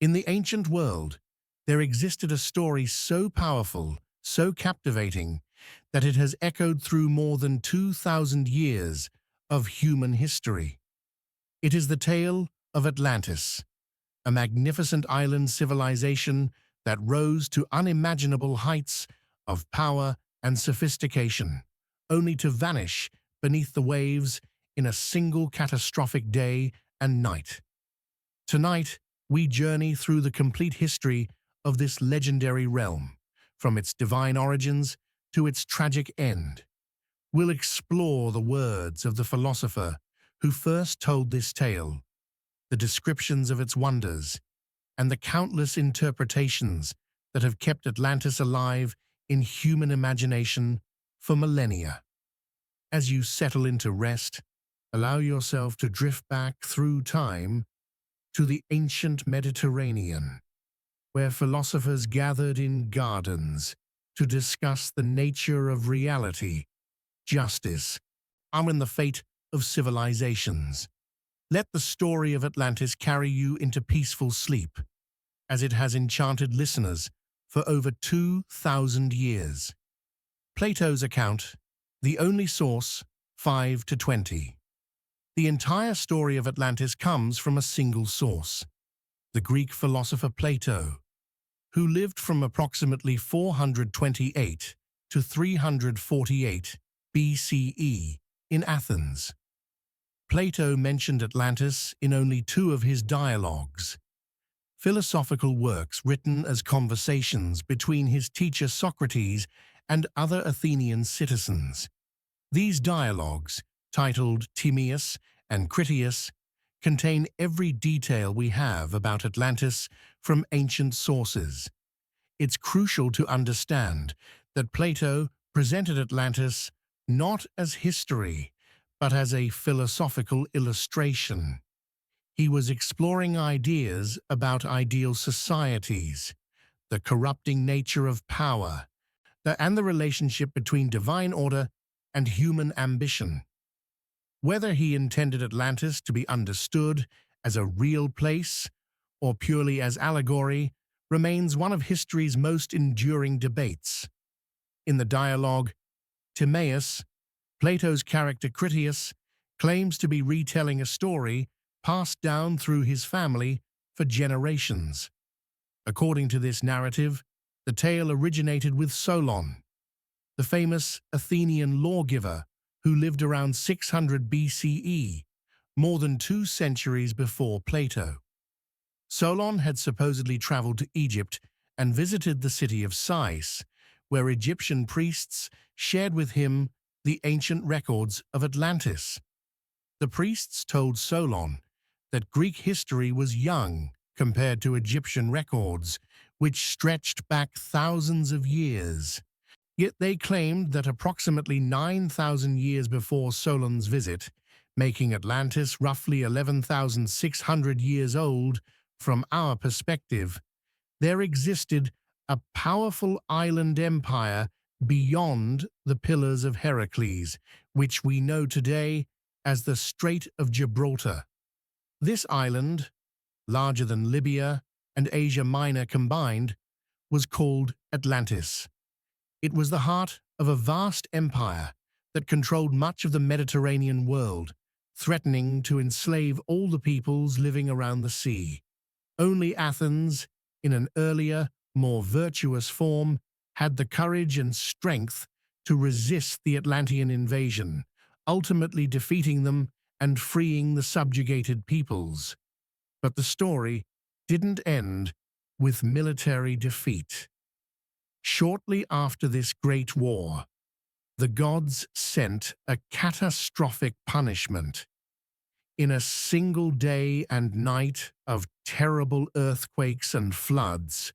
In the ancient world, there existed a story so powerful, so captivating, that it has echoed through more than 2,000 years of human history. It is the tale of Atlantis, a magnificent island civilization that rose to unimaginable heights of power and sophistication, only to vanish beneath the waves in a single catastrophic day and night. Tonight, we journey through the complete history of this legendary realm, from its divine origins to its tragic end. We'll explore the words of the philosopher who first told this tale, the descriptions of its wonders, and the countless interpretations that have kept Atlantis alive in human imagination for millennia. As you settle into rest, allow yourself to drift back through time to the ancient Mediterranean, where philosophers gathered in gardens to discuss the nature of reality, justice, and the fate of civilizations. Let the story of Atlantis carry you into peaceful sleep, as it has enchanted listeners for over 2,000 years. Plato's account, the only source, 5 to 20. The entire story of Atlantis comes from a single source, the Greek philosopher Plato, who lived from approximately 428 to 348 BCE in Athens. Plato mentioned Atlantis in only two of his dialogues, philosophical works written as conversations between his teacher Socrates and other Athenian citizens. These dialogues, titled Timaeus and Critias, contain every detail we have about Atlantis from ancient sources. It's crucial to understand that Plato presented Atlantis not as history, but as a philosophical illustration. He was exploring ideas about ideal societies, the corrupting nature of power, and the relationship between divine order and human ambition. Whether he intended Atlantis to be understood as a real place or purely as allegory remains one of history's most enduring debates. In the dialogue, Timaeus, Plato's character Critias, claims to be retelling a story passed down through his family for generations. According to this narrative, the tale originated with Solon, the famous Athenian lawgiver who lived around 600 BCE, more than 2 centuries before Plato. Solon had supposedly traveled to Egypt and visited the city of Sais, where Egyptian priests shared with him the ancient records of Atlantis. The priests told Solon that Greek history was young compared to Egyptian records, which stretched back thousands of years. Yet they claimed that approximately 9,000 years before Solon's visit, making Atlantis roughly 11,600 years old from our perspective, there existed a powerful island empire beyond the Pillars of Heracles, which we know today as the Strait of Gibraltar. This island, larger than Libya and Asia Minor combined, was called Atlantis. It was the heart of a vast empire that controlled much of the Mediterranean world, threatening to enslave all the peoples living around the sea. Only Athens, in an earlier, more virtuous form, had the courage and strength to resist the Atlantean invasion, ultimately defeating them and freeing the subjugated peoples. But the story didn't end with military defeat. Shortly after this great war, the gods sent a catastrophic punishment. In a single day and night of terrible earthquakes and floods,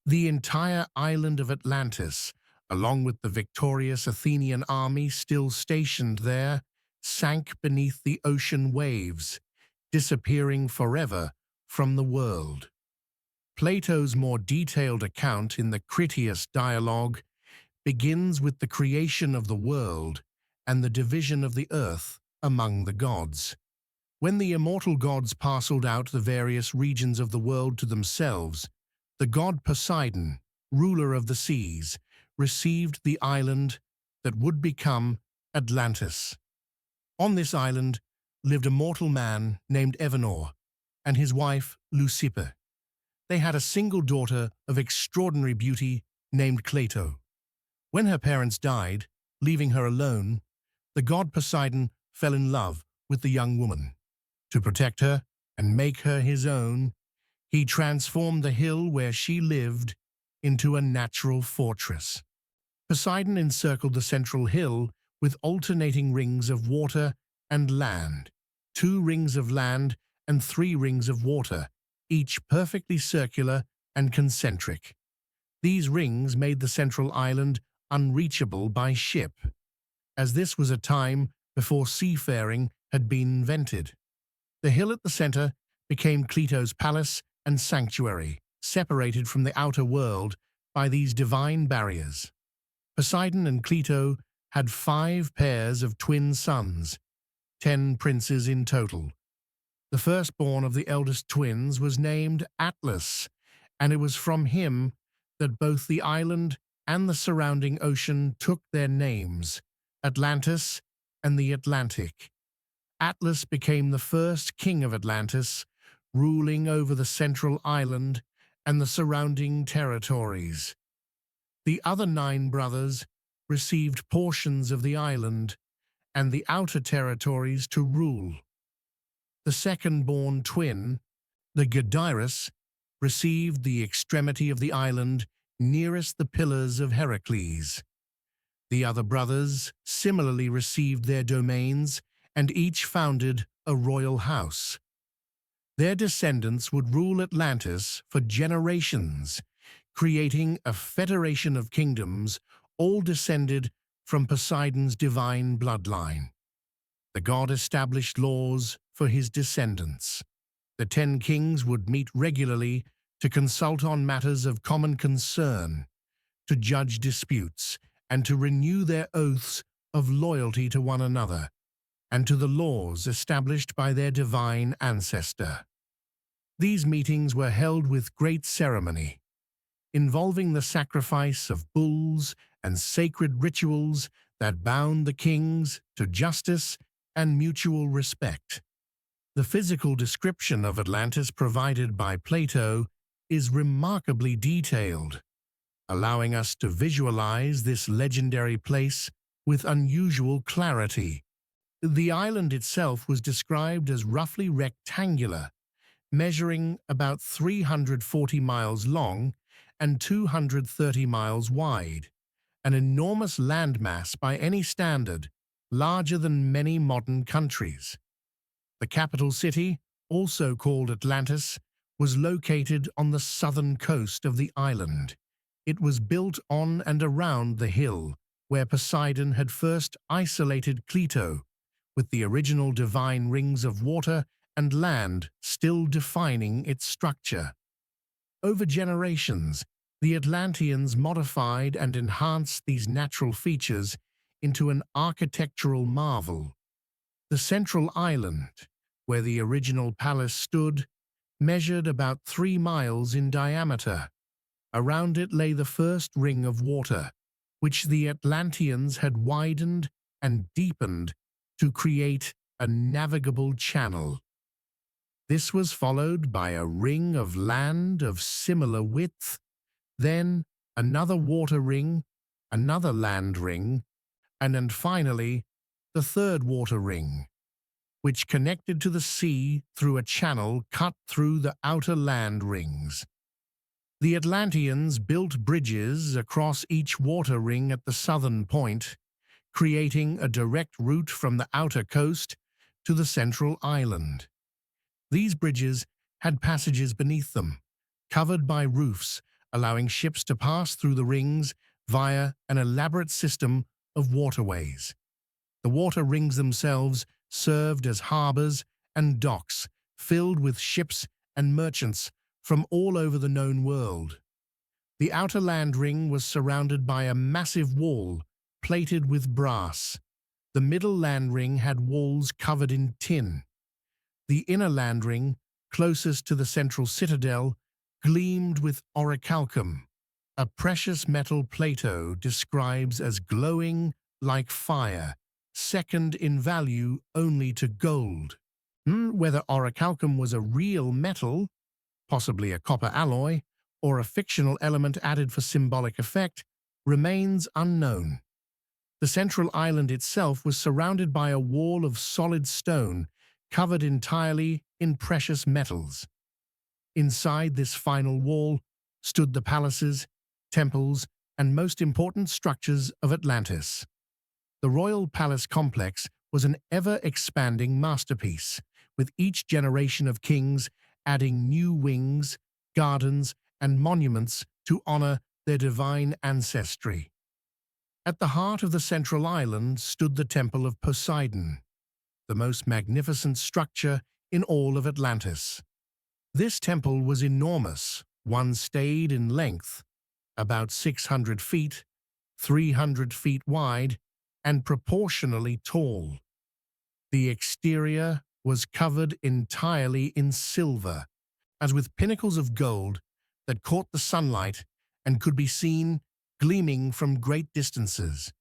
the entire island of Atlantis, along with the victorious Athenian army still stationed there, sank beneath the ocean waves, disappearing forever from the world. Plato's more detailed account in the Critias dialogue begins with the creation of the world and the division of the earth among the gods. When the immortal gods parceled out the various regions of the world to themselves, the god Poseidon, ruler of the seas, received the island that would become Atlantis. On this island lived a mortal man named Evanor and his wife Leucippe. They had a single daughter of extraordinary beauty named Cleito. When her parents died, leaving her alone, the god Poseidon fell in love with the young woman. To protect her and make her his own, he transformed the hill where she lived into a natural fortress. Poseidon encircled the central hill with alternating rings of water and land, 2 rings of land and 3 rings of water, each perfectly circular and concentric. These rings made the central island unreachable by ship, as this was a time before seafaring had been invented. The hill at the center became Cleito's palace and sanctuary, separated from the outer world by these divine barriers. Poseidon and Cleito had 5 pairs of twin sons, 10 princes in total. The firstborn of the eldest twins was named Atlas, and it was from him that both the island and the surrounding ocean took their names, Atlantis and the Atlantic. Atlas became the first king of Atlantis, ruling over the central island and the surrounding territories. The other 9 brothers received portions of the island and the outer territories to rule. The second-born twin, the Gadyrus, received the extremity of the island nearest the Pillars of Heracles. The other brothers similarly received their domains and each founded a royal house. Their descendants would rule Atlantis for generations, creating a federation of kingdoms all descended from Poseidon's divine bloodline. The god established laws for his descendants. The 10 kings would meet regularly to consult on matters of common concern, to judge disputes, and to renew their oaths of loyalty to one another, and to the laws established by their divine ancestor. These meetings were held with great ceremony, involving the sacrifice of bulls and sacred rituals that bound the kings to justice and mutual respect. The physical description of Atlantis provided by Plato is remarkably detailed, allowing us to visualize this legendary place with unusual clarity. The island itself was described as roughly rectangular, measuring about 340 miles long and 230 miles wide, an enormous landmass by any standard, larger than many modern countries. The capital city, also called Atlantis, was located on the southern coast of the island. It was built on and around the hill where Poseidon had first isolated Cleito, with the original divine rings of water and land still defining its structure. Over generations, the Atlanteans modified and enhanced these natural features into an architectural marvel. The central island, where the original palace stood, measured about 3 miles in diameter. Around it lay the first ring of water, which the Atlanteans had widened and deepened to create a navigable channel. This was followed by a ring of land of similar width, then another water ring, another land ring, and finally the third water ring, which connected to the sea through a channel cut through the outer land rings. The Atlanteans built bridges across each water ring at the southern point, creating a direct route from the outer coast to the central island. These bridges had passages beneath them, covered by roofs, allowing ships to pass through the rings via an elaborate system of waterways. The water rings themselves served as harbors and docks filled with ships and merchants from all over the known world. The outer land ring was surrounded by a massive wall plated with brass. The middle land ring had walls covered in tin. The inner land ring, closest to the central citadel, gleamed with orichalcum, a precious metal Plato describes as glowing like fire, second in value only to gold. Whether orichalcum was a real metal, possibly a copper alloy, or a fictional element added for symbolic effect, remains unknown. The central island itself was surrounded by a wall of solid stone, covered entirely in precious metals. Inside this final wall stood the palaces, temples, and most important structures of Atlantis. The royal palace complex was an ever-expanding masterpiece, with each generation of kings adding new wings, gardens, and monuments to honor their divine ancestry. At the heart of the central island stood the Temple of Poseidon, the most magnificent structure in all of Atlantis. This temple was enormous, one stayed in length, about 600 feet, 300 feet wide, and proportionally tall. The exterior was covered entirely in silver, as with pinnacles of gold that caught the sunlight and could be seen gleaming from great distances.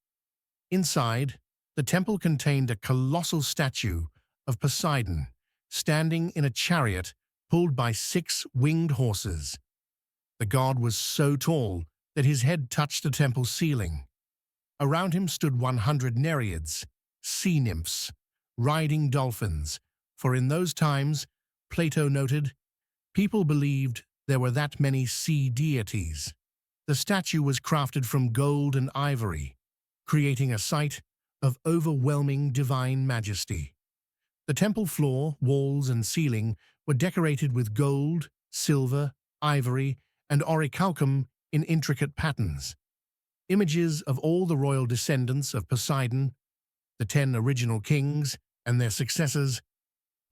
Inside, the temple contained a colossal statue of Poseidon, standing in a chariot pulled by 6 winged horses. The god was so tall that his head touched the temple ceiling. Around him stood 100 nereids, sea nymphs, riding dolphins, for in those times, Plato noted, people believed there were that many sea deities. The statue was crafted from gold and ivory, creating a sight of overwhelming divine majesty. The temple floor, walls, and ceiling were decorated with gold, silver, ivory, and orichalcum in intricate patterns. Images of all the royal descendants of Poseidon, the 10 original kings, and their successors,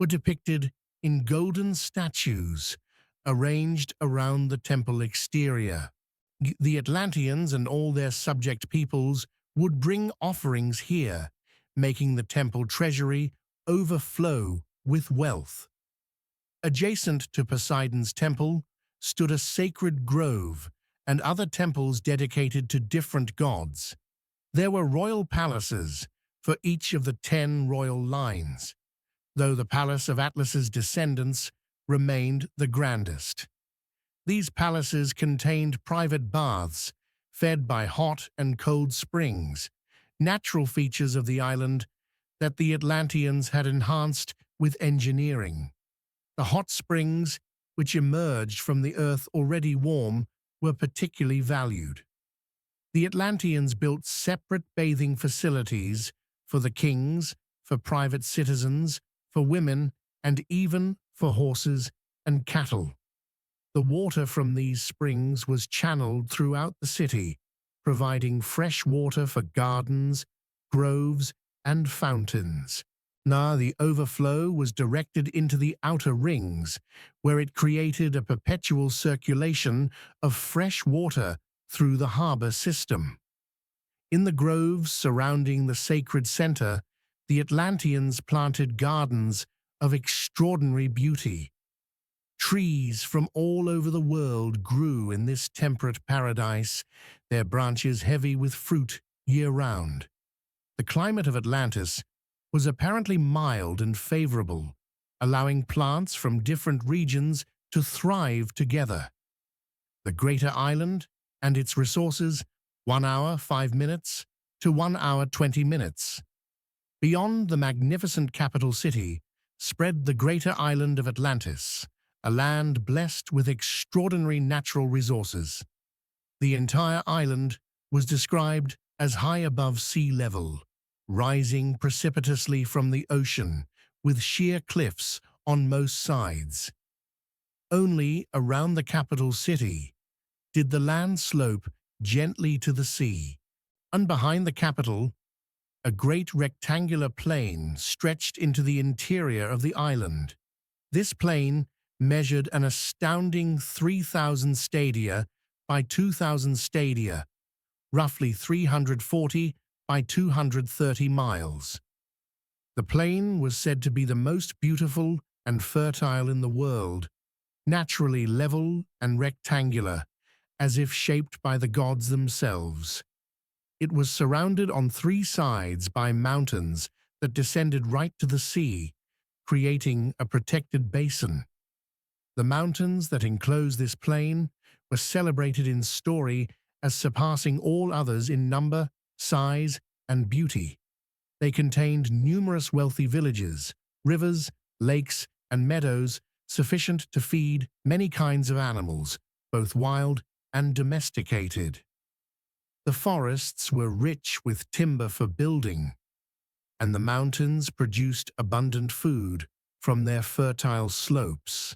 were depicted in golden statues arranged around the temple exterior. The Atlanteans and all their subject peoples would bring offerings here, making the temple treasury overflow with wealth. Adjacent to Poseidon's temple stood a sacred grove and other temples dedicated to different gods. There were royal palaces for each of the 10 royal lines, though the palace of Atlas's descendants remained the grandest. These palaces contained private baths, fed by hot and cold springs, natural features of the island that the Atlanteans had enhanced with engineering. The hot springs, which emerged from the earth already warm, were particularly valued. The Atlanteans built separate bathing facilities for the kings, for private citizens, for women, and even for horses and cattle. The water from these springs was channeled throughout the city, providing fresh water for gardens, groves, and fountains. The overflow was directed into the outer rings, where it created a perpetual circulation of fresh water through the harbor system. In the groves surrounding the sacred center, the Atlanteans planted gardens of extraordinary beauty. Trees from all over the world grew in this temperate paradise, their branches heavy with fruit year-round. The climate of Atlantis was apparently mild and favorable, allowing plants from different regions to thrive together. The greater island and its resources, 1 hour 5 minutes to 1 hour 20 minutes. Beyond the magnificent capital city spread the greater island of Atlantis, a land blessed with extraordinary natural resources. The entire island was described as high above sea level, rising precipitously from the ocean, with sheer cliffs on most sides. Only around the capital city did the land slope gently to the sea, and behind the capital, a great rectangular plain stretched into the interior of the island. This plain measured an astounding 3,000 stadia by 2,000 stadia, roughly 340 by 230 miles. The plain was said to be the most beautiful and fertile in the world, naturally level and rectangular, as if shaped by the gods themselves. It was surrounded on three sides by mountains that descended right to the sea, creating a protected basin. The mountains that enclose this plain were celebrated in story as surpassing all others in number, size, and beauty. They contained numerous wealthy villages, rivers, lakes, and meadows sufficient to feed many kinds of animals, both wild and domesticated. The forests were rich with timber for building, and the mountains produced abundant food from their fertile slopes.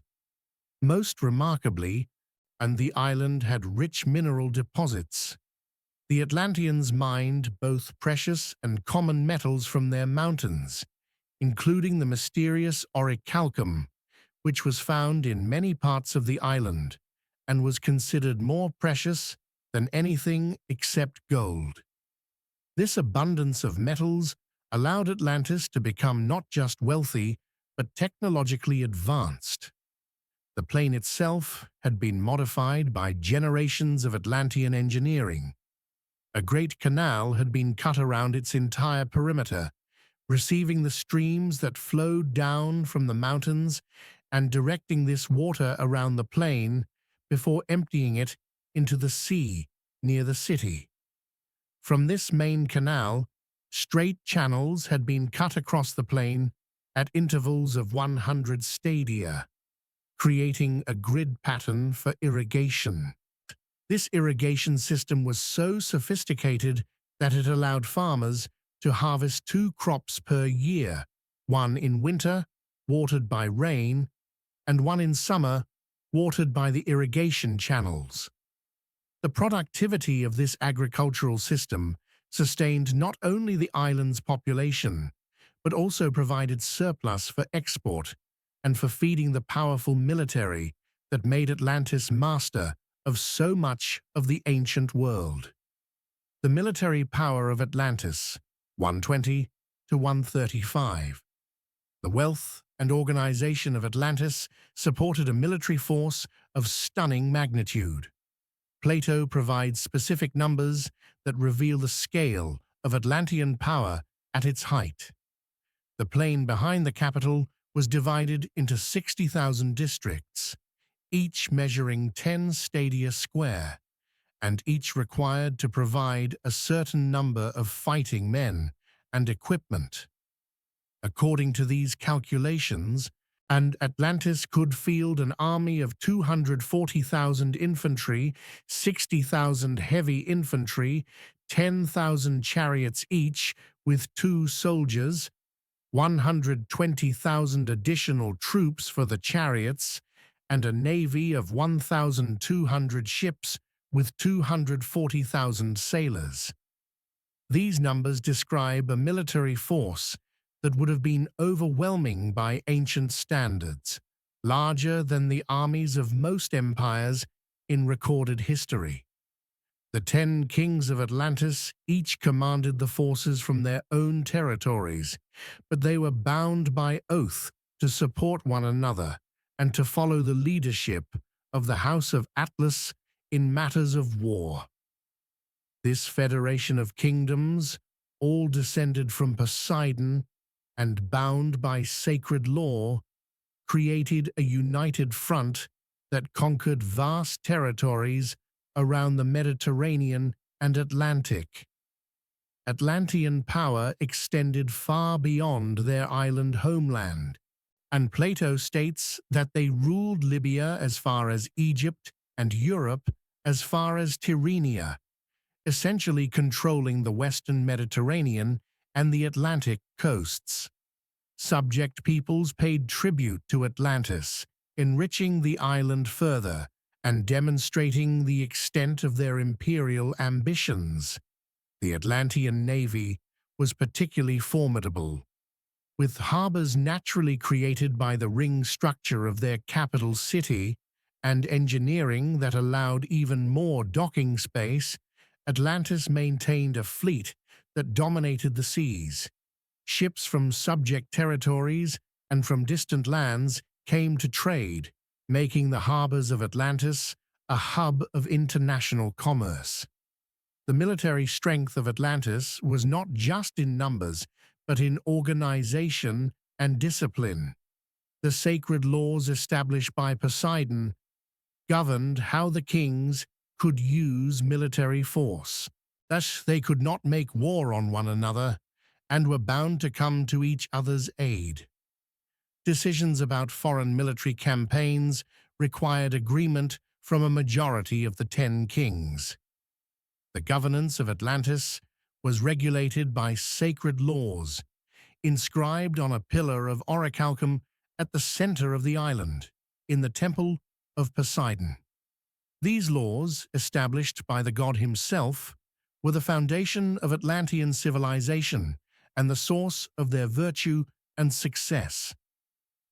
Most remarkably, and the island had rich mineral deposits. The Atlanteans mined both precious and common metals from their mountains, including the mysterious orichalcum, which was found in many parts of the island and was considered more precious than anything except gold. This abundance of metals allowed Atlantis to become not just wealthy, but technologically advanced. The plain itself had been modified by generations of Atlantean engineering. A great canal had been cut around its entire perimeter, receiving the streams that flowed down from the mountains and directing this water around the plain before emptying it into the sea near the city. From this main canal, straight channels had been cut across the plain at intervals of 100 stadia, creating a grid pattern for irrigation. This irrigation system was so sophisticated that it allowed farmers to harvest 2 crops per year, one in winter, watered by rain, and one in summer, watered by the irrigation channels. The productivity of this agricultural system sustained not only the island's population, but also provided surplus for export and for feeding the powerful military that made Atlantis master of so much of the ancient world. The military power of Atlantis, 120 to 135. The wealth and organization of Atlantis supported a military force of stunning magnitude. Plato provides specific numbers that reveal the scale of Atlantean power at its height. The plain behind the capital was divided into 60,000 districts, each measuring 10 stadia square, and each required to provide a certain number of fighting men and equipment. According to these calculations, Atlantis could field an army of 240,000 infantry, 60,000 heavy infantry, 10,000 chariots each with 2 soldiers, 120,000 additional troops for the chariots, and a navy of 1,200 ships with 240,000 sailors. These numbers describe a military force that would have been overwhelming by ancient standards, larger than the armies of most empires in recorded history. The 10 kings of Atlantis each commanded the forces from their own territories, but they were bound by oath to support one another and to follow the leadership of the House of Atlas in matters of war. This federation of kingdoms, all descended from Poseidon and bound by sacred law, created a united front that conquered vast territories around the Mediterranean and Atlantic. Atlantean power extended far beyond their island homeland, and Plato states that they ruled Libya as far as Egypt and Europe as far as Tyrrhenia, essentially controlling the western Mediterranean and the Atlantic coasts. Subject peoples paid tribute to Atlantis, enriching the island further and demonstrating the extent of their imperial ambitions. The Atlantean navy was particularly formidable, with harbors naturally created by the ring structure of their capital city and engineering that allowed even more docking space. Atlantis maintained a fleet that dominated the seas. Ships from subject territories and from distant lands came to trade, making the harbors of Atlantis a hub of international commerce. The military strength of Atlantis was not just in numbers, but in organization and discipline. The sacred laws established by Poseidon governed how the kings could use military force. Thus, they could not make war on one another and were bound to come to each other's aid. Decisions about foreign military campaigns required agreement from a majority of the 10 kings. The governance of Atlantis was regulated by sacred laws, inscribed on a pillar of orichalcum at the center of the island, in the temple of Poseidon. These laws, established by the god himself, were the foundation of Atlantean civilization and the source of their virtue and success.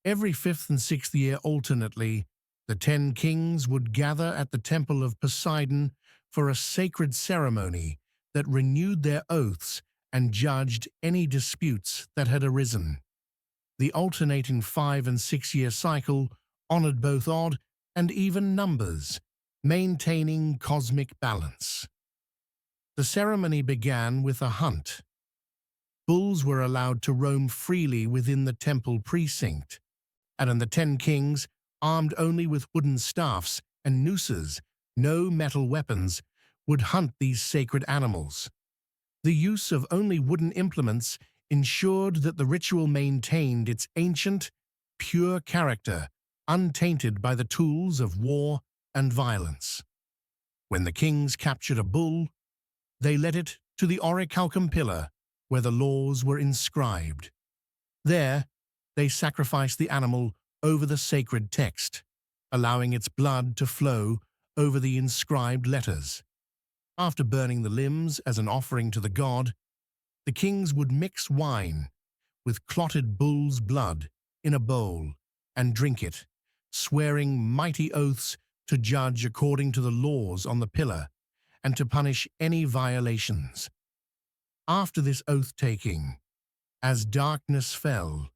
Every 5th and 6th year alternately, the 10 kings would gather at the temple of Poseidon for a sacred ceremony that renewed their oaths and judged any disputes that had arisen. The alternating 5- and 6-year cycle honored both odd and even numbers, maintaining cosmic balance. The ceremony began with a hunt. Bulls were allowed to roam freely within the temple precinct, and the 10 kings, armed only with wooden staffs and nooses, no metal weapons, would hunt these sacred animals. The use of only wooden implements ensured that the ritual maintained its ancient, pure character, untainted by the tools of war and violence. When the kings captured a bull, they led it to the orichalcum pillar where the laws were inscribed. There, they sacrificed the animal over the sacred text, allowing its blood to flow over the inscribed letters. After burning the limbs as an offering to the god, the kings would mix wine with clotted bull's blood in a bowl and drink it, swearing mighty oaths to judge according to the laws on the pillar and to punish any violations. After this oath-taking, as darkness fell,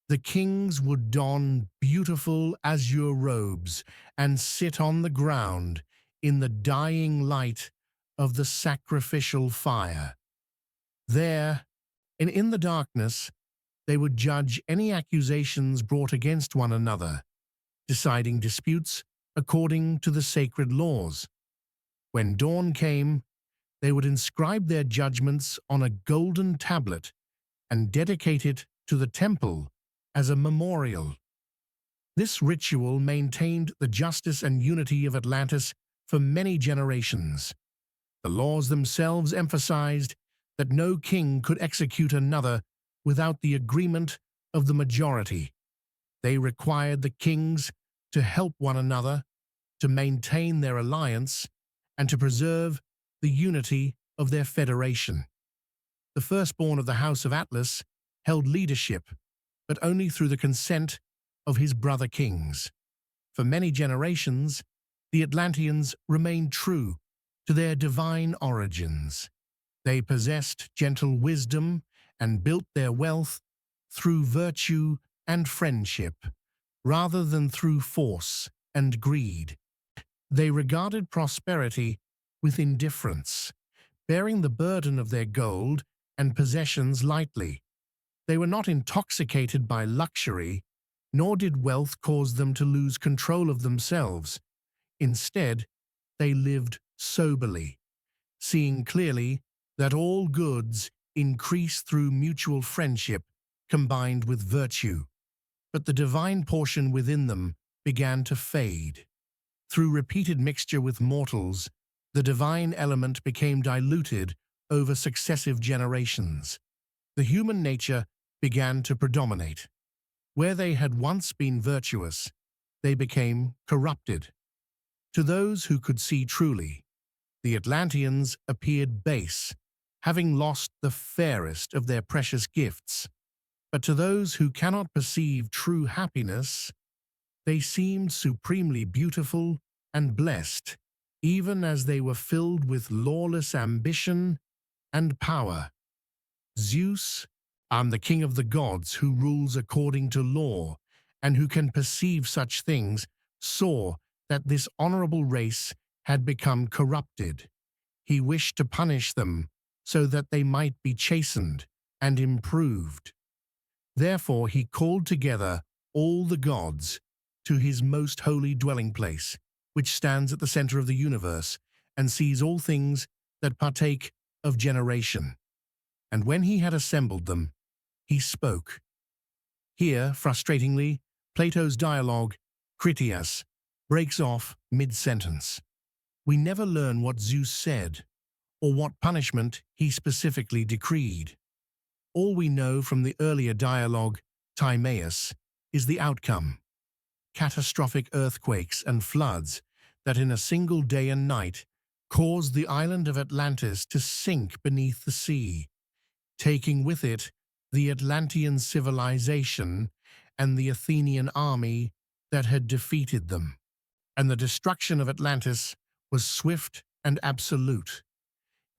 the kings would don beautiful azure robes and sit on the ground in the dying light of the sacrificial fire. There, and in the darkness, they would judge any accusations brought against one another, deciding disputes according to the sacred laws. When dawn came, they would inscribe their judgments on a golden tablet and dedicate it to the temple as a memorial. This ritual maintained the justice and unity of Atlantis for many generations. The laws themselves emphasized that no king could execute another without the agreement of the majority. They required the kings to help one another, to maintain their alliance, and to preserve the unity of their federation. The firstborn of the House of Atlas held leadership, but only through the consent of his brother kings. For many generations, the Atlanteans remained true to their divine origins. They possessed gentle wisdom and built their wealth through virtue and friendship, rather than through force and greed. They regarded prosperity with indifference, bearing the burden of their gold and possessions lightly. They were not intoxicated by luxury, nor did wealth cause them to lose control of themselves. Instead, they lived soberly, seeing clearly that all goods increase through mutual friendship combined with virtue. But the divine portion within them began to fade. Through repeated mixture with mortals, the divine element became diluted over successive generations. The human nature began to predominate. Where they had once been virtuous, they became corrupted. To those who could see truly, the Atlanteans appeared base, having lost the fairest of their precious gifts. But to those who cannot perceive true happiness, they seemed supremely beautiful and blessed, even as they were filled with lawless ambition and power. Zeus, I'm the king of the gods who rules according to law, and who can perceive such things, saw that this honorable race had become corrupted. He wished to punish them so that they might be chastened and improved. Therefore he called together all the gods to his most holy dwelling place, which stands at the center of the universe and sees all things that partake of generation. And when he had assembled them, he spoke. Here, frustratingly, Plato's dialogue, Critias, breaks off mid-sentence. We never learn what Zeus said, or what punishment he specifically decreed. All we know from the earlier dialogue, Timaeus, is the outcome: catastrophic earthquakes and floods that in a single day and night caused the island of Atlantis to sink beneath the sea, taking with it the Atlantean civilization and the Athenian army that had defeated them. And the destruction of Atlantis was swift and absolute.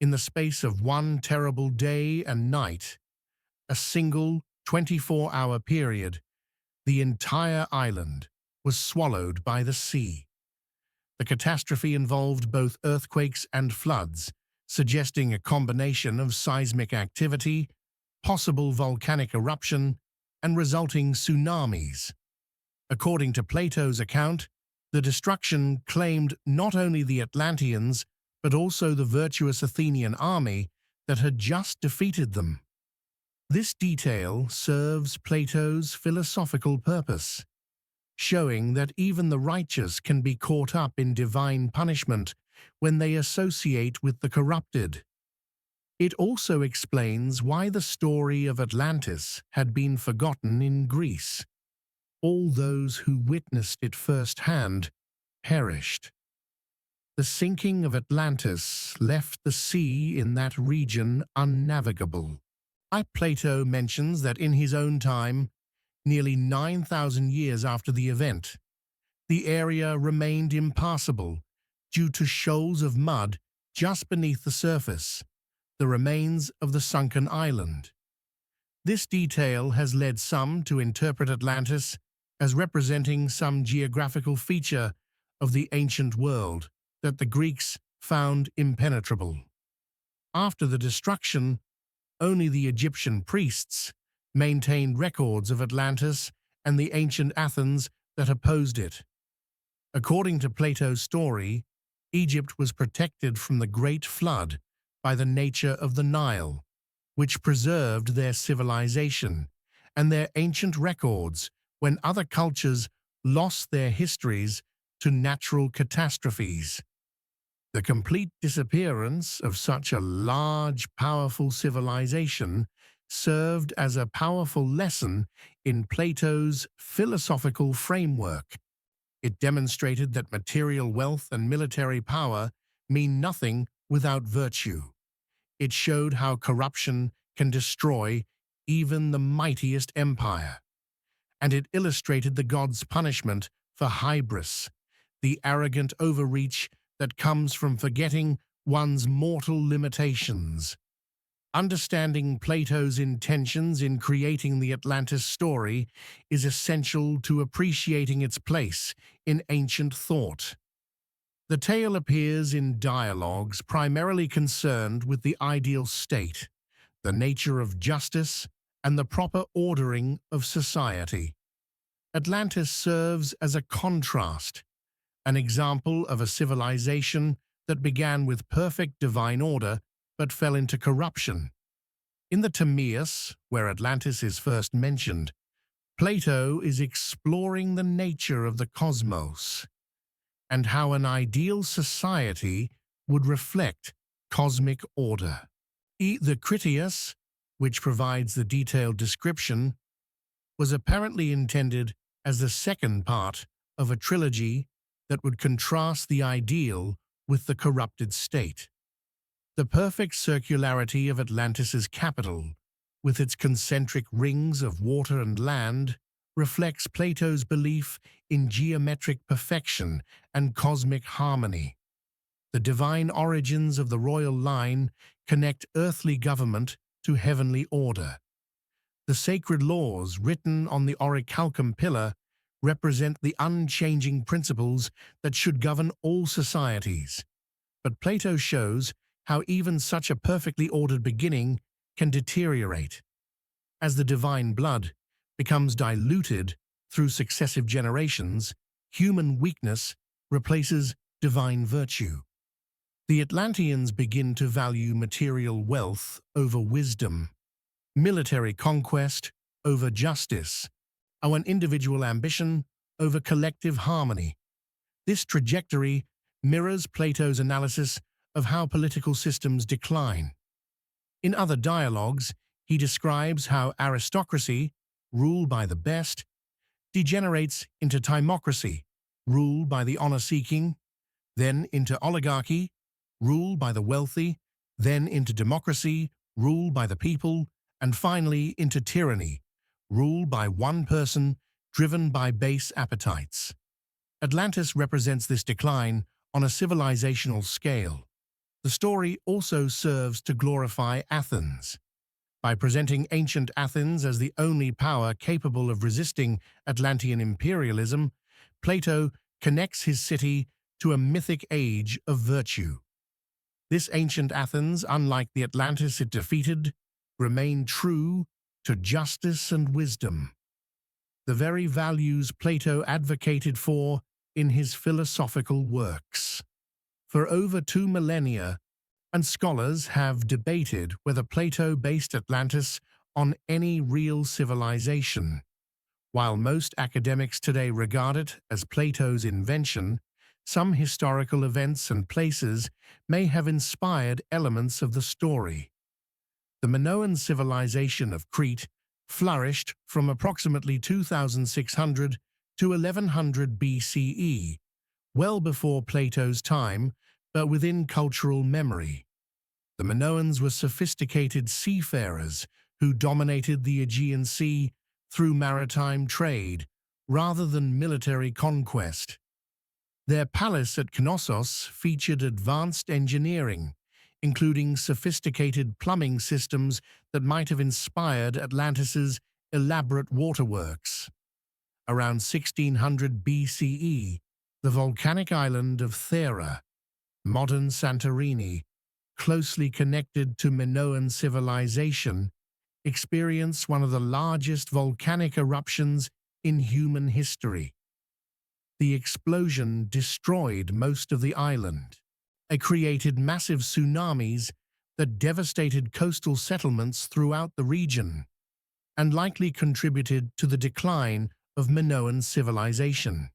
In the space of one terrible day and night, a single 24-hour period, the entire island was swallowed by the sea. The catastrophe involved both earthquakes and floods, suggesting a combination of seismic activity, possible volcanic eruption, and resulting tsunamis. According to Plato's account, the destruction claimed not only the Atlanteans, but also the virtuous Athenian army that had just defeated them. This detail serves Plato's philosophical purpose, showing that even the righteous can be caught up in divine punishment when they associate with the corrupted. It also explains why the story of Atlantis had been forgotten in Greece. All those who witnessed it firsthand perished. The sinking of Atlantis left the sea in that region unnavigable. Plato mentions that in his own time, nearly 9,000 years after the event, the area remained impassable due to shoals of mud just beneath the surface, the remains of the sunken island. This detail has led some to interpret Atlantis as representing some geographical feature of the ancient world that the Greeks found impenetrable. After the destruction, only the Egyptian priests maintained records of Atlantis and the ancient Athens that opposed it. According to Plato's story, Egypt was protected from the Great Flood by the nature of the Nile, which preserved their civilization and their ancient records when other cultures lost their histories to natural catastrophes. The complete disappearance of such a large, powerful civilization served as a powerful lesson in Plato's philosophical framework. It demonstrated that material wealth and military power mean nothing without virtue. It showed how corruption can destroy even the mightiest empire. And it illustrated the gods' punishment for hybris, the arrogant overreach that comes from forgetting one's mortal limitations. Understanding Plato's intentions in creating the Atlantis story is essential to appreciating its place in ancient thought. The tale appears in dialogues primarily concerned with the ideal state, the nature of justice, and the proper ordering of society. Atlantis serves as a contrast, an example of a civilization that began with perfect divine order but fell into corruption. In the Timaeus, where Atlantis is first mentioned, Plato is exploring the nature of the cosmos and how an ideal society would reflect cosmic order. The Critias, which provides the detailed description, was apparently intended as the second part of a trilogy that would contrast the ideal with the corrupted state. The perfect circularity of Atlantis's capital, with its concentric rings of water and land, reflects Plato's belief in geometric perfection and cosmic harmony. The divine origins of the royal line connect earthly government to heavenly order. The sacred laws written on the orichalcum pillar represent the unchanging principles that should govern all societies. But Plato shows how even such a perfectly ordered beginning can deteriorate. As the divine blood becomes diluted through successive generations, human weakness replaces divine virtue. The Atlanteans begin to value material wealth over wisdom, military conquest over justice, and individual ambition over collective harmony. This trajectory mirrors Plato's analysis of how political systems decline. In other dialogues, he describes how aristocracy, ruled by the best, degenerates into timocracy, ruled by the honor-seeking, then into oligarchy, ruled by the wealthy, then into democracy, ruled by the people, and finally into tyranny, ruled by one person, driven by base appetites. Atlantis represents this decline on a civilizational scale. The story also serves to glorify Athens. By presenting ancient Athens as the only power capable of resisting Atlantean imperialism, Plato connects his city to a mythic age of virtue. This ancient Athens, unlike the Atlantis it defeated, remained true to justice and wisdom, the very values Plato advocated for in his philosophical works. For over 2 millennia, and scholars have debated whether Plato based Atlantis on any real civilization. While most academics today regard it as Plato's invention, some historical events and places may have inspired elements of the story. The Minoan civilization of Crete flourished from approximately 2600 to 1100 BCE, well before Plato's time, but within cultural memory. The Minoans were sophisticated seafarers who dominated the Aegean Sea through maritime trade rather than military conquest. Their palace at Knossos featured advanced engineering, including sophisticated plumbing systems that might have inspired Atlantis's elaborate waterworks. Around 1600 BCE, the volcanic island of Thera, modern Santorini, closely connected to Minoan civilization, experienced one of the largest volcanic eruptions in human history. The explosion destroyed most of the island. It created massive tsunamis that devastated coastal settlements throughout the region, and likely contributed to the decline of Minoan civilization.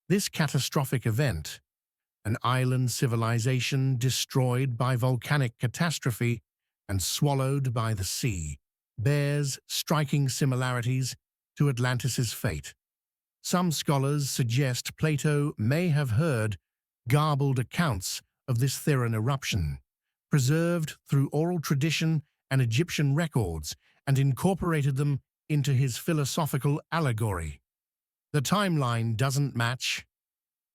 This catastrophic event, an island civilization destroyed by volcanic catastrophe and swallowed by the sea, bears striking similarities to Atlantis's fate. Some scholars suggest Plato may have heard garbled accounts of this Theran eruption, preserved through oral tradition and Egyptian records, and incorporated them into his philosophical allegory. The timeline doesn't match.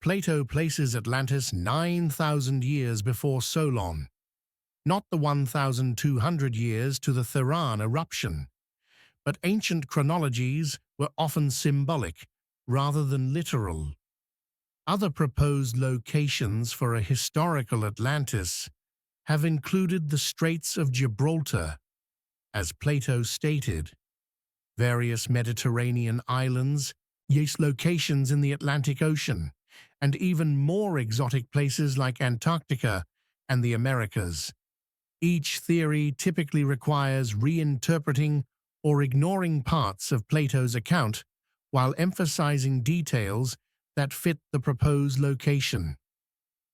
Plato places Atlantis 9,000 years before Solon, not the 1,200 years to the Theran eruption. But ancient chronologies were often symbolic rather than literal. Other proposed locations for a historical Atlantis have included the Straits of Gibraltar, as Plato stated, various Mediterranean islands, yes, locations in the Atlantic Ocean, and even more exotic places like Antarctica and the Americas. Each theory typically requires reinterpreting or ignoring parts of Plato's account while emphasizing details that fit the proposed location.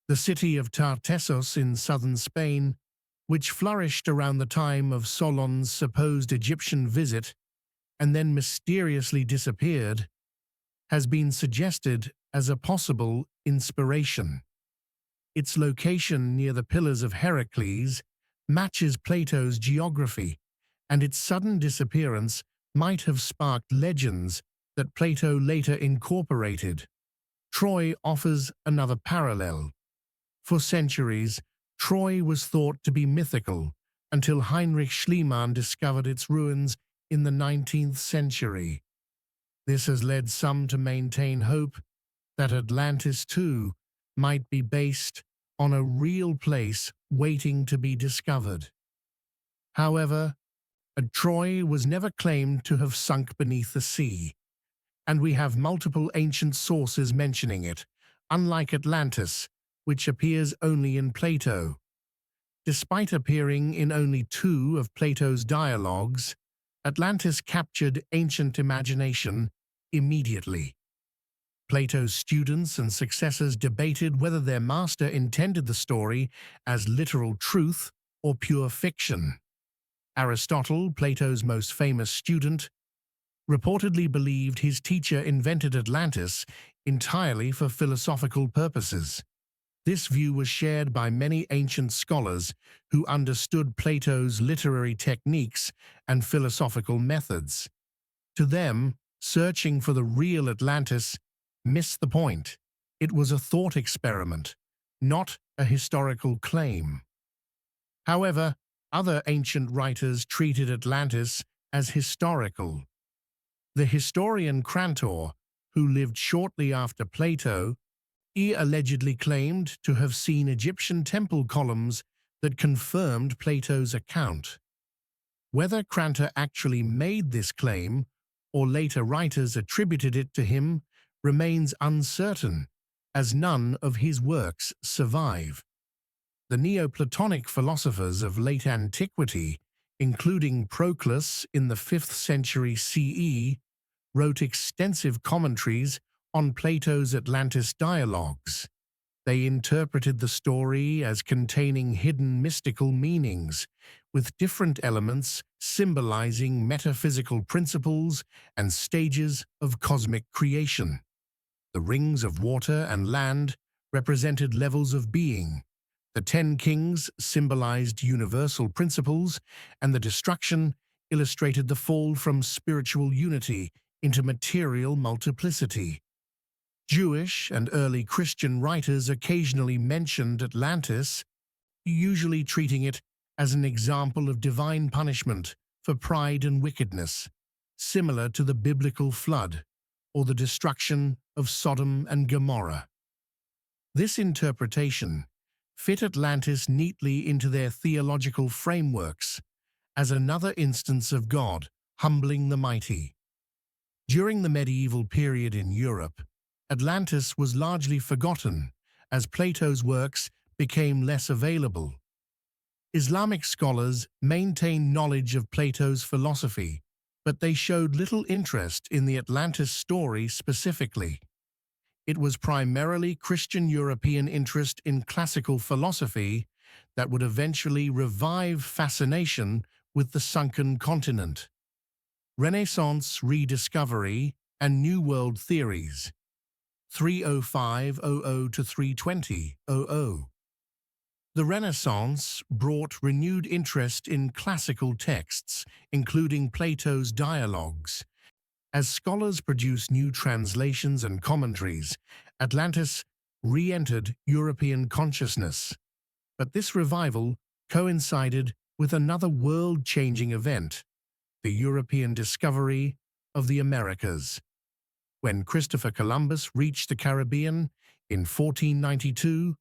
The city of Tartessos in southern Spain, which flourished around the time of Solon's supposed Egyptian visit and then mysteriously disappeared, has been suggested as a possible inspiration. Its location near the Pillars of Heracles matches Plato's geography, and its sudden disappearance might have sparked legends that Plato later incorporated. Troy offers another parallel. For centuries, Troy was thought to be mythical until Heinrich Schliemann discovered its ruins in the 19th century. This has led some to maintain hope that Atlantis too might be based on a real place waiting to be discovered. However, Troy was never claimed to have sunk beneath the sea, and we have multiple ancient sources mentioning it, unlike Atlantis, which appears only in Plato. Despite appearing in only 2 of Plato's dialogues, Atlantis captured ancient imagination immediately. Plato's students and successors debated whether their master intended the story as literal truth or pure fiction. Aristotle, Plato's most famous student, reportedly believed his teacher invented Atlantis entirely for philosophical purposes. This view was shared by many ancient scholars who understood Plato's literary techniques and philosophical methods. To them, searching for the real Atlantis missed the point. It was a thought experiment, not a historical claim. However, other ancient writers treated Atlantis as historical. The historian Crantor, who lived shortly after Plato, he allegedly claimed to have seen Egyptian temple columns that confirmed Plato's account. Whether Crantor actually made this claim, or later writers attributed it to him, remains uncertain, as none of his works survive. The Neoplatonic philosophers of late antiquity, including Proclus in the 5th century CE, wrote extensive commentaries on Plato's Atlantis dialogues. They interpreted the story as containing hidden mystical meanings, with different elements symbolizing metaphysical principles and stages of cosmic creation. The rings of water and land represented levels of being. The 10 kings symbolized universal principles, and the destruction illustrated the fall from spiritual unity into material multiplicity. Jewish and early Christian writers occasionally mentioned Atlantis, usually treating it as an example of divine punishment for pride and wickedness, similar to the biblical flood or the destruction of Sodom and Gomorrah. This interpretation fit Atlantis neatly into their theological frameworks as another instance of God humbling the mighty. During the medieval period in Europe, Atlantis was largely forgotten as Plato's works became less available. Islamic scholars maintained knowledge of Plato's philosophy, but they showed little interest in the Atlantis story specifically. It was primarily Christian European interest in classical philosophy that would eventually revive fascination with the sunken continent. Renaissance rediscovery and New World theories, 30500 to 32000. The Renaissance brought renewed interest in classical texts, including Plato's dialogues. As scholars produced new translations and commentaries, Atlantis re-entered European consciousness. But this revival coincided with another world-changing event, the European discovery of the Americas. When Christopher Columbus reached the Caribbean in 1492,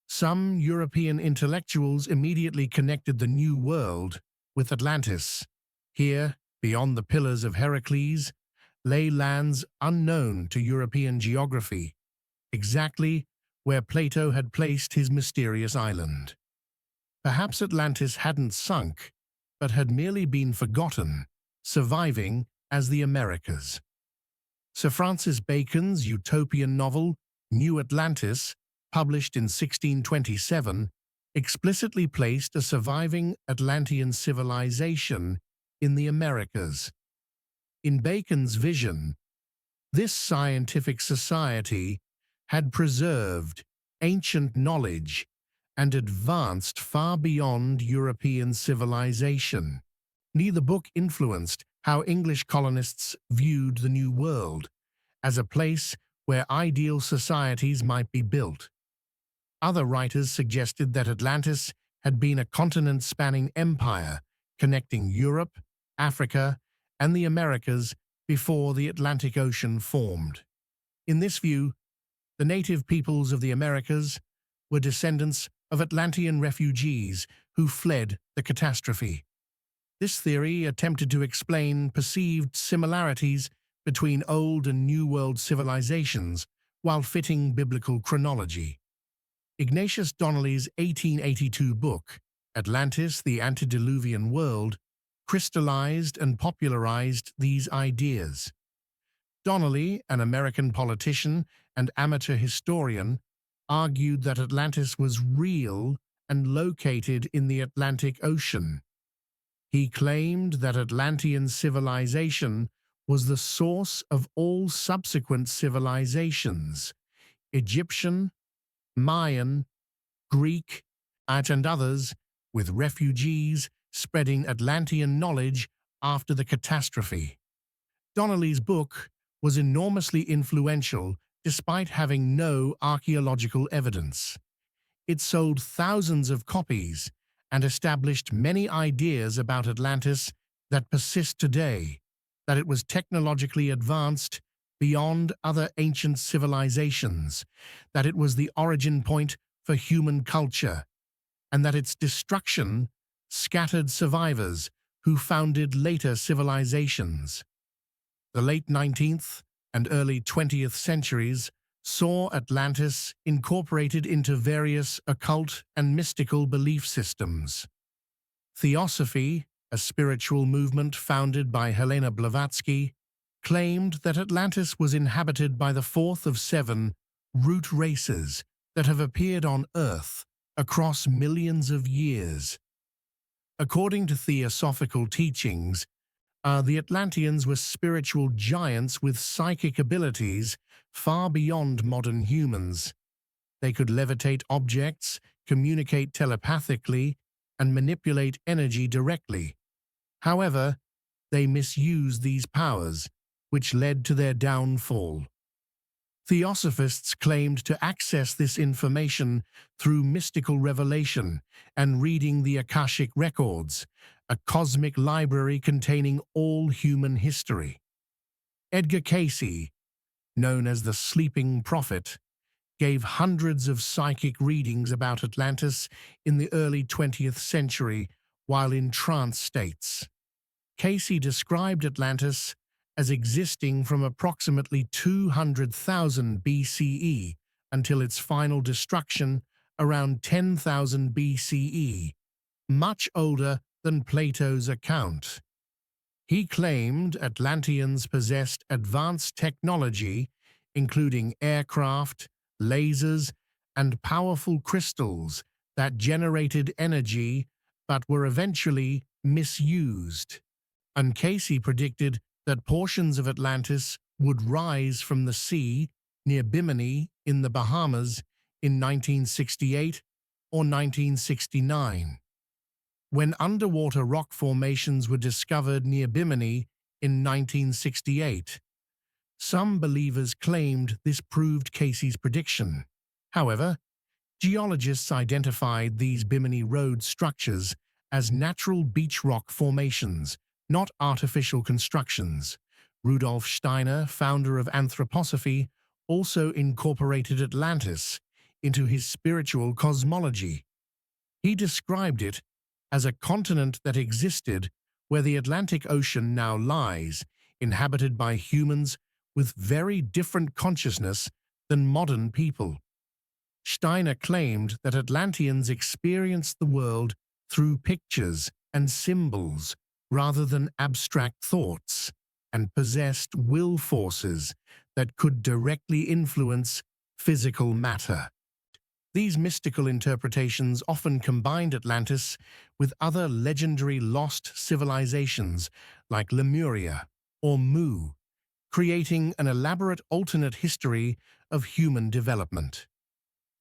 some European intellectuals immediately connected the New World with Atlantis. Here, beyond the Pillars of Heracles, lay lands unknown to European geography, exactly where Plato had placed his mysterious island. Perhaps Atlantis hadn't sunk, but had merely been forgotten, surviving as the Americas. Sir Francis Bacon's utopian novel, New Atlantis, published in 1627, explicitly placed a surviving Atlantean civilization in the Americas. In Bacon's vision, this scientific society had preserved ancient knowledge and advanced far beyond European civilization. Neither book influenced how English colonists viewed the New World as a place where ideal societies might be built. Other writers suggested that Atlantis had been a continent-spanning empire connecting Europe, Africa, and the Americas before the Atlantic Ocean formed. In this view, the native peoples of the Americas were descendants of Atlantean refugees who fled the catastrophe. This theory attempted to explain perceived similarities between Old and New World civilizations while fitting biblical chronology. Ignatius Donnelly's 1882 book, Atlantis, the Antediluvian World, crystallized and popularized these ideas. Donnelly, an American politician and amateur historian, argued that Atlantis was real and located in the Atlantic Ocean. He claimed that Atlantean civilization was the source of all subsequent civilizations, Egyptian, Mayan, Greek, and others, with refugees spreading Atlantean knowledge after the catastrophe. Donnelly's book was enormously influential despite having no archaeological evidence. It sold thousands of copies and established many ideas about Atlantis that persist today, that it was technologically advanced beyond other ancient civilizations, that it was the origin point for human culture, and that its destruction scattered survivors who founded later civilizations. The late 19th and early 20th centuries saw Atlantis incorporated into various occult and mystical belief systems. Theosophy, a spiritual movement founded by Helena Blavatsky, claimed that Atlantis was inhabited by the fourth of 7 root races that have appeared on Earth across millions of years. According to theosophical teachings, the Atlanteans were spiritual giants with psychic abilities far beyond modern humans. They could levitate objects, communicate telepathically, and manipulate energy directly. However, they misused these powers, which led to their downfall. Theosophists claimed to access this information through mystical revelation and reading the Akashic records, a cosmic library containing all human history. Edgar Cayce, known as the Sleeping Prophet, gave hundreds of psychic readings about Atlantis in the early 20th century while in trance states. Cayce described Atlantis as existing from approximately 200,000 BCE until its final destruction around 10,000 BCE, much older than Plato's account. He claimed Atlanteans possessed advanced technology, including aircraft, lasers, and powerful crystals that generated energy but were eventually misused. And Cayce predicted that portions of Atlantis would rise from the sea near Bimini in the Bahamas in 1968 or 1969. When underwater rock formations were discovered near Bimini in 1968, some believers claimed this proved Cayce's prediction. However, geologists identified these Bimini Road structures as natural beach rock formations, not artificial constructions. Rudolf Steiner, founder of anthroposophy, also incorporated Atlantis into his spiritual cosmology. He described it as a continent that existed where the Atlantic Ocean now lies, inhabited by humans with very different consciousness than modern people. Steiner claimed that Atlanteans experienced the world through pictures and symbols rather than abstract thoughts, and possessed will forces that could directly influence physical matter. These mystical interpretations often combined Atlantis with other legendary lost civilizations like Lemuria or Mu, creating an elaborate alternate history of human development.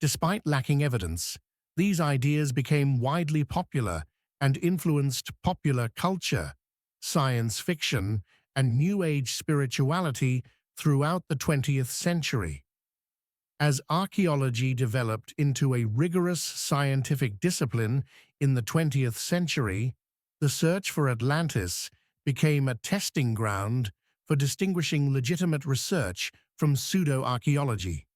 Despite lacking evidence, these ideas became widely popular and influenced popular culture, science fiction, and New Age spirituality throughout the 20th century. As archaeology developed into a rigorous scientific discipline in the 20th century, the search for Atlantis became a testing ground for distinguishing legitimate research from pseudo-archaeology.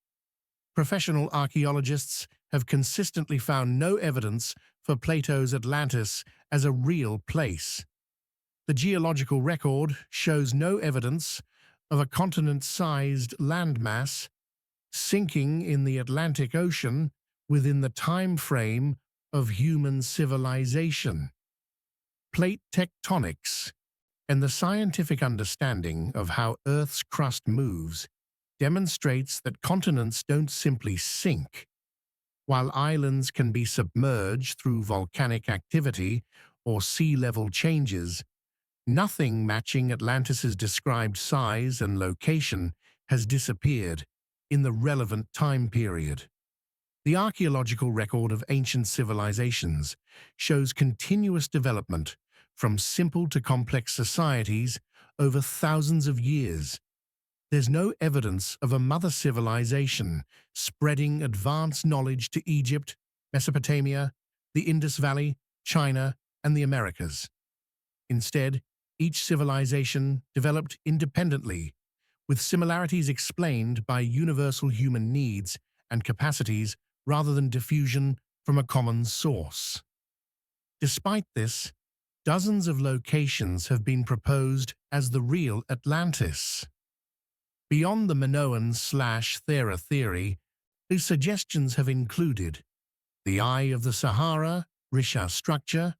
Professional archaeologists have consistently found no evidence for Plato's Atlantis as a real place. The geological record shows no evidence of a continent-sized landmass sinking in the Atlantic Ocean within the time frame of human civilization. Plate tectonics and the scientific understanding of how Earth's crust moves demonstrates that continents don't simply sink. While islands can be submerged through volcanic activity or sea level changes, nothing matching Atlantis's described size and location has disappeared in the relevant time period. The archaeological record of ancient civilizations shows continuous development from simple to complex societies over thousands of years. There's no evidence of a mother civilization spreading advanced knowledge to Egypt, Mesopotamia, the Indus Valley, China, and the Americas. Instead, each civilization developed independently, with similarities explained by universal human needs and capacities rather than diffusion from a common source. Despite this, dozens of locations have been proposed as the real Atlantis. Beyond the Minoan/Thera theory, these suggestions have included the Eye of the Sahara, Risha structure,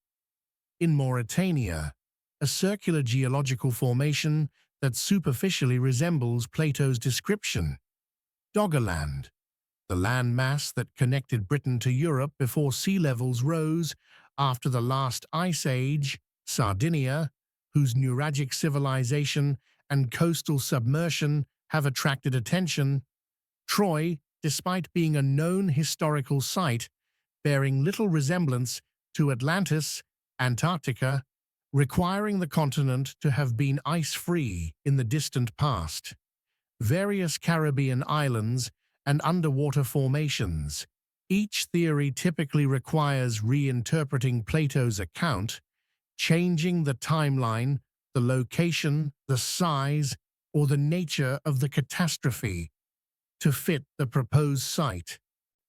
in Mauritania, a circular geological formation that superficially resembles Plato's description, Doggerland, the landmass that connected Britain to Europe before sea levels rose after the last ice age, Sardinia, whose Nuragic civilization and coastal submersion have attracted attention, Troy, despite being a known historical site, bearing little resemblance to Atlantis, Antarctica, requiring the continent to have been ice-free in the distant past, various Caribbean islands, and underwater formations. Each theory typically requires reinterpreting Plato's account, changing the timeline, the location, the size, or the nature of the catastrophe to fit the proposed site.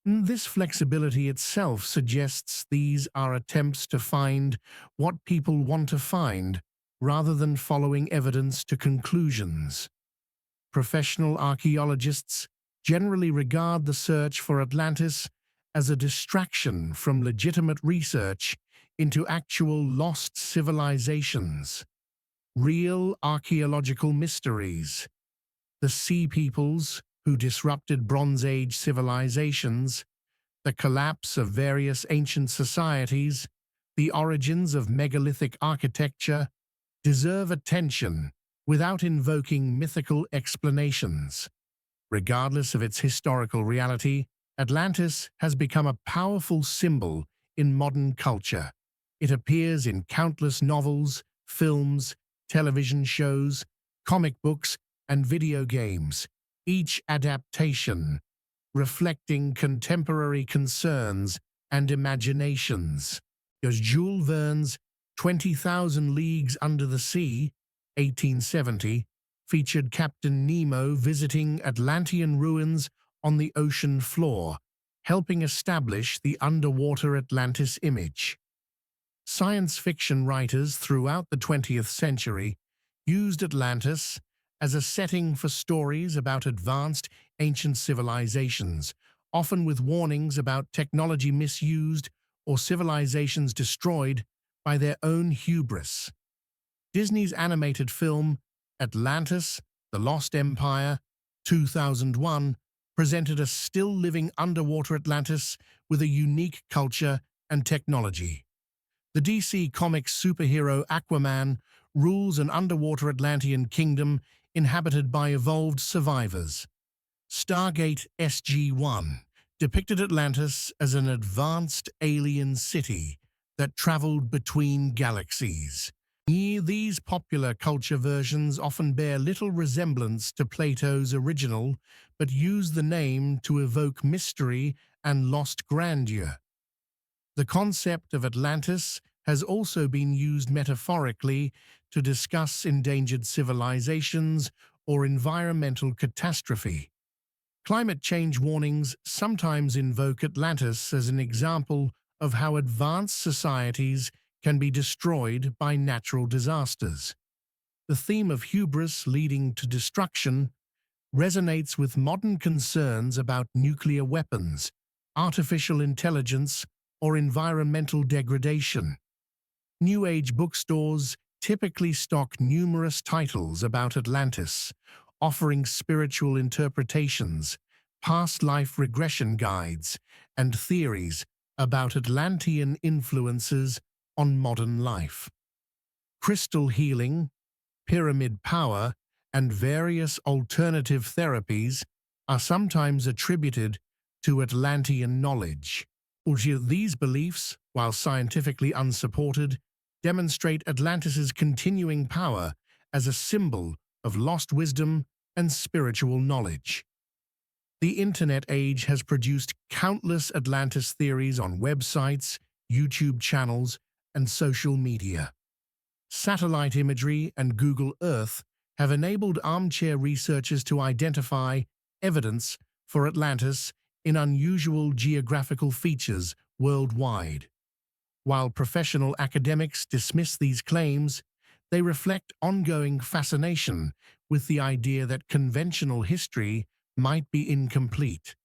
This flexibility itself suggests these are attempts to find what people want to find, rather than following evidence to conclusions. Professional archaeologists generally regard the search for Atlantis as a distraction from legitimate research into actual lost civilizations. Real archaeological mysteries. The sea peoples who disrupted Bronze Age civilizations, the collapse of various ancient societies, the origins of megalithic architecture, deserve attention without invoking mythical explanations. Regardless of its historical reality, Atlantis has become a powerful symbol in modern culture. It appears in countless novels, films, television shows, comic books, and video games, each adaptation reflecting contemporary concerns and imaginations. As Jules Verne's 20,000 Leagues Under the Sea, 1870, featured Captain Nemo visiting Atlantean ruins on the ocean floor, helping establish the underwater Atlantis image. Science fiction writers throughout the 20th century used Atlantis as a setting for stories about advanced ancient civilizations, often with warnings about technology misused or civilizations destroyed by their own hubris. Disney's animated film, Atlantis, The Lost Empire, 2001, presented a still-living underwater Atlantis with a unique culture and technology. The DC Comics superhero Aquaman rules an underwater Atlantean kingdom inhabited by evolved survivors. Stargate SG-1 depicted Atlantis as an advanced alien city that traveled between galaxies. These popular culture versions often bear little resemblance to Plato's original, but use the name to evoke mystery and lost grandeur. The concept of Atlantis has also been used metaphorically to discuss endangered civilizations or environmental catastrophe. Climate change warnings sometimes invoke Atlantis as an example of how advanced societies can be destroyed by natural disasters. The theme of hubris leading to destruction resonates with modern concerns about nuclear weapons, artificial intelligence, or environmental degradation. New Age bookstores typically stock numerous titles about Atlantis, offering spiritual interpretations, past life regression guides, and theories about Atlantean influences on modern life. Crystal healing, pyramid power, and various alternative therapies are sometimes attributed to Atlantean knowledge. These beliefs, while scientifically unsupported, demonstrate Atlantis's continuing power as a symbol of lost wisdom and spiritual knowledge. The Internet age has produced countless Atlantis theories on websites, YouTube channels, and social media. Satellite imagery and Google Earth have enabled armchair researchers to identify evidence for Atlantis in unusual geographical features worldwide. While professional academics dismiss these claims, they reflect ongoing fascination with the idea that conventional history might be incomplete.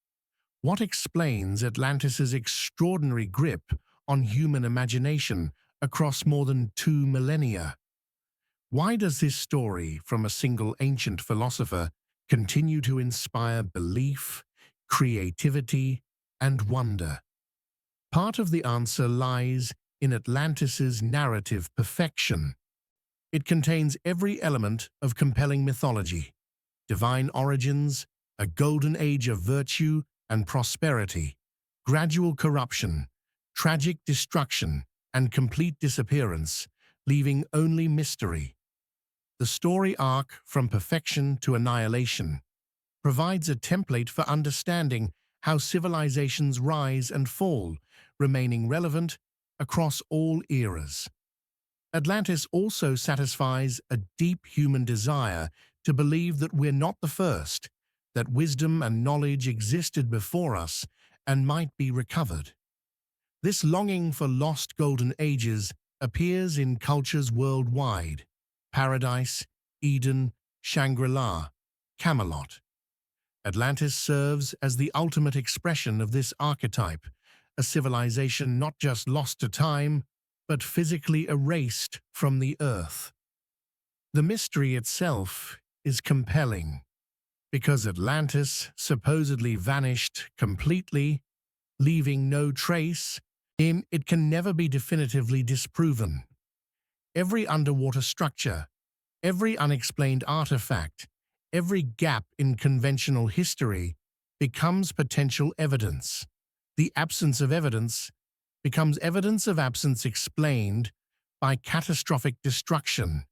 What explains Atlantis's extraordinary grip on human imagination across more than 2 millennia? Why does this story from a single ancient philosopher continue to inspire belief, creativity, and wonder? Part of the answer lies in Atlantis's narrative perfection. It contains every element of compelling mythology: divine origins, a golden age of virtue and prosperity, gradual corruption, tragic destruction, and complete disappearance, leaving only mystery. The story arc from perfection to annihilation provides a template for understanding how civilizations rise and fall, remaining relevant across all eras. Atlantis also satisfies a deep human desire to believe that we're not the first, that wisdom and knowledge existed before us and might be recovered. This longing for lost golden ages appears in cultures worldwide: Paradise, Eden, Shangri-La, Camelot. Atlantis serves as the ultimate expression of this archetype, a civilization not just lost to time, but physically erased from the earth. The mystery itself is compelling. Because Atlantis supposedly vanished completely, leaving no trace, it can never be definitively disproven. Every underwater structure, every unexplained artifact, every gap in conventional history becomes potential evidence. The absence of evidence becomes evidence of absence explained by catastrophic destruction,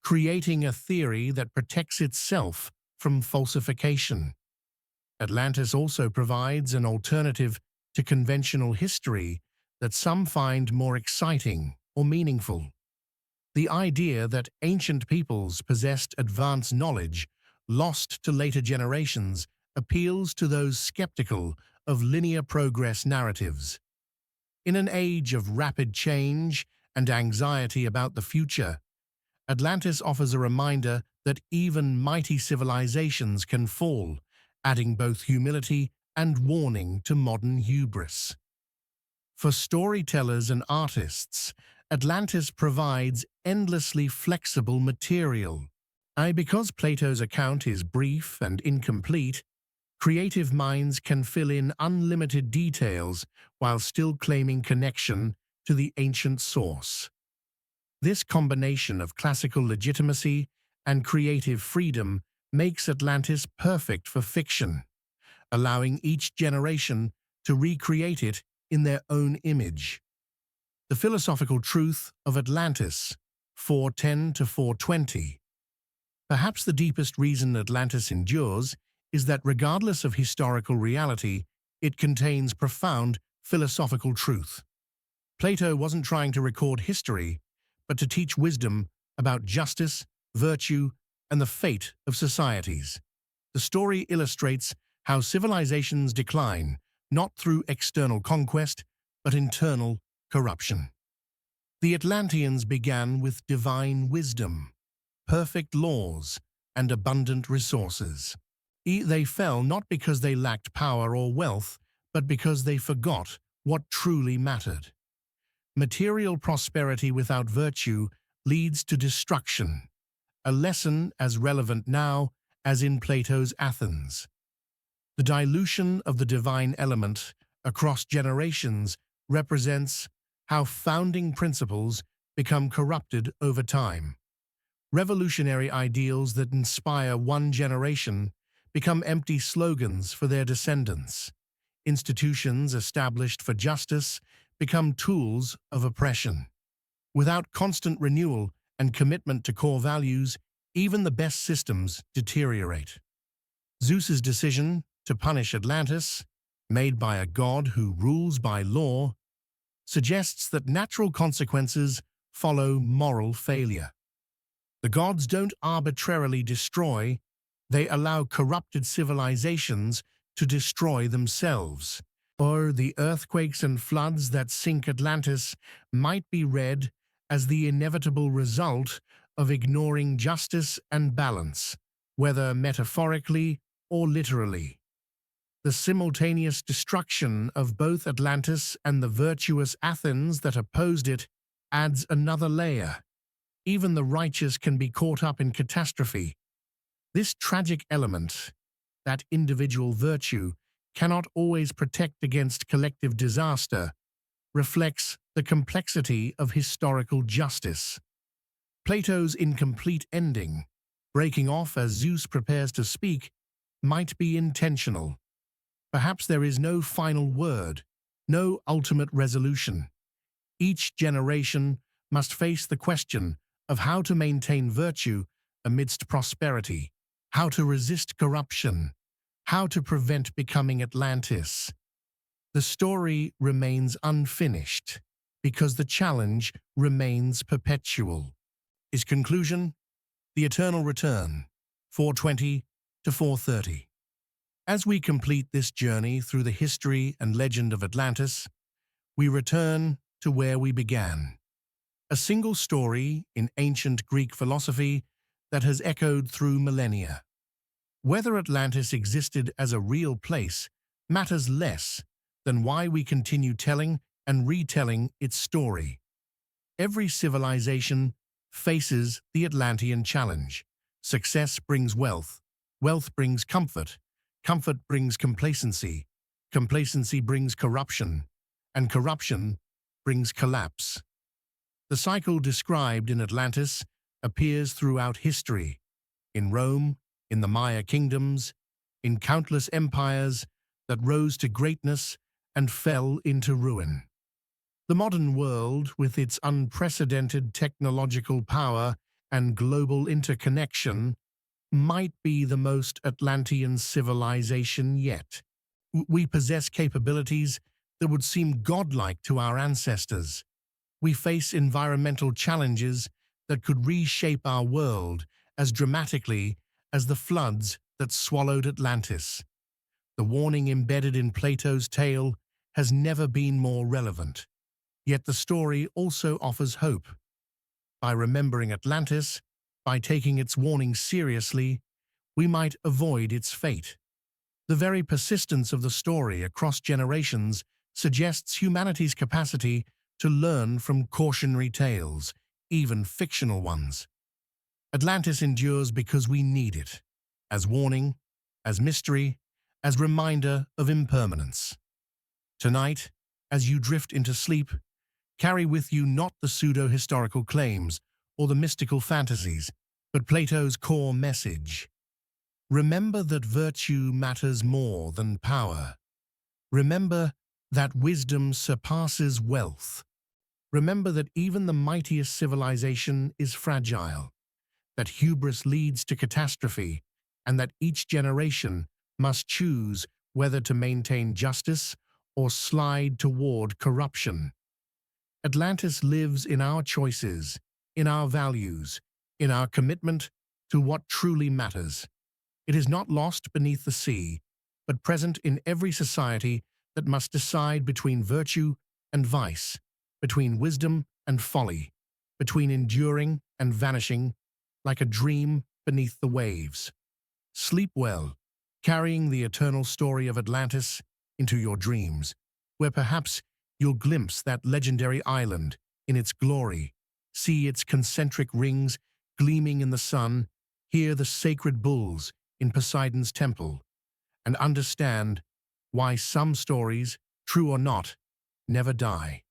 creating a theory that protects itself from falsification. Atlantis also provides an alternative to conventional history that some find more exciting or meaningful. The idea that ancient peoples possessed advanced knowledge lost to later generations appeals to those skeptical of linear progress narratives. In an age of rapid change and anxiety about the future, Atlantis offers a reminder that even mighty civilizations can fall, adding both humility and warning to modern hubris. For storytellers and artists, Atlantis provides endlessly flexible material. Because Plato's account is brief and incomplete, creative minds can fill in unlimited details while still claiming connection to the ancient source. This combination of classical legitimacy and creative freedom makes Atlantis perfect for fiction, allowing each generation to recreate it in their own image. The philosophical truth of Atlantis, 410 to 420. Perhaps the deepest reason Atlantis endures is that regardless of historical reality, it contains profound philosophical truth. Plato wasn't trying to record history, but to teach wisdom about justice, virtue, and the fate of societies. The story illustrates how civilizations decline, not through external conquest, but internal corruption. The Atlanteans began with divine wisdom, perfect laws, and abundant resources. They fell not because they lacked power or wealth, but because they forgot what truly mattered. Material prosperity without virtue leads to destruction, a lesson as relevant now as in Plato's Athens. The dilution of the divine element across generations represents how founding principles become corrupted over time. Revolutionary ideals that inspire one generation become empty slogans for their descendants. Institutions established for justice become tools of oppression. Without constant renewal and commitment to core values, even the best systems deteriorate. Zeus's decision to punish Atlantis, made by a god who rules by law, suggests that natural consequences follow moral failure. The gods don't arbitrarily destroy, they allow corrupted civilizations to destroy themselves. Or the earthquakes and floods that sink Atlantis might be read as the inevitable result of ignoring justice and balance, whether metaphorically or literally. The simultaneous destruction of both Atlantis and the virtuous Athens that opposed it adds another layer. Even the righteous can be caught up in catastrophe. This tragic element, that individual virtue, cannot always protect against collective disaster, reflects the complexity of historical justice. Plato's incomplete ending, breaking off as Zeus prepares to speak, might be intentional. Perhaps there is no final word, no ultimate resolution. Each generation must face the question of how to maintain virtue amidst prosperity, how to resist corruption, how to prevent becoming Atlantis. The story remains unfinished because the challenge remains perpetual. Its conclusion? The eternal return, 420 to 430. As we complete this journey through the history and legend of Atlantis, we return to where we began. A single story in ancient Greek philosophy that has echoed through millennia. Whether Atlantis existed as a real place matters less than why we continue telling and retelling its story. Every civilization faces the Atlantean challenge. Success brings wealth, wealth brings comfort, comfort brings complacency, complacency brings corruption, and corruption brings collapse. The cycle described in Atlantis appears throughout history, in Rome, in the Maya kingdoms, in countless empires that rose to greatness and fell into ruin. The modern world, with its unprecedented technological power and global interconnection, might be the most Atlantean civilization yet. We possess capabilities that would seem godlike to our ancestors. We face environmental challenges that could reshape our world as dramatically as the floods that swallowed Atlantis. The warning embedded in Plato's tale has never been more relevant. Yet the story also offers hope. By remembering Atlantis, by taking its warning seriously, we might avoid its fate. The very persistence of the story across generations suggests humanity's capacity to learn from cautionary tales, even fictional ones. Atlantis endures because we need it, as warning, as mystery, as reminder of impermanence. Tonight, as you drift into sleep, carry with you not the pseudo-historical claims or the mystical fantasies, but Plato's core message. Remember that virtue matters more than power. Remember that wisdom surpasses wealth. Remember that even the mightiest civilization is fragile, that hubris leads to catastrophe, and that each generation must choose whether to maintain justice or slide toward corruption. Atlantis lives in our choices, in our values, in our commitment to what truly matters. It is not lost beneath the sea, but present in every society that must decide between virtue and vice, between wisdom and folly, between enduring and vanishing, like a dream beneath the waves. Sleep well, carrying the eternal story of Atlantis into your dreams, where perhaps you'll glimpse that legendary island in its glory, see its concentric rings gleaming in the sun, hear the sacred bulls in Poseidon's temple, and understand why some stories, true or not, never die.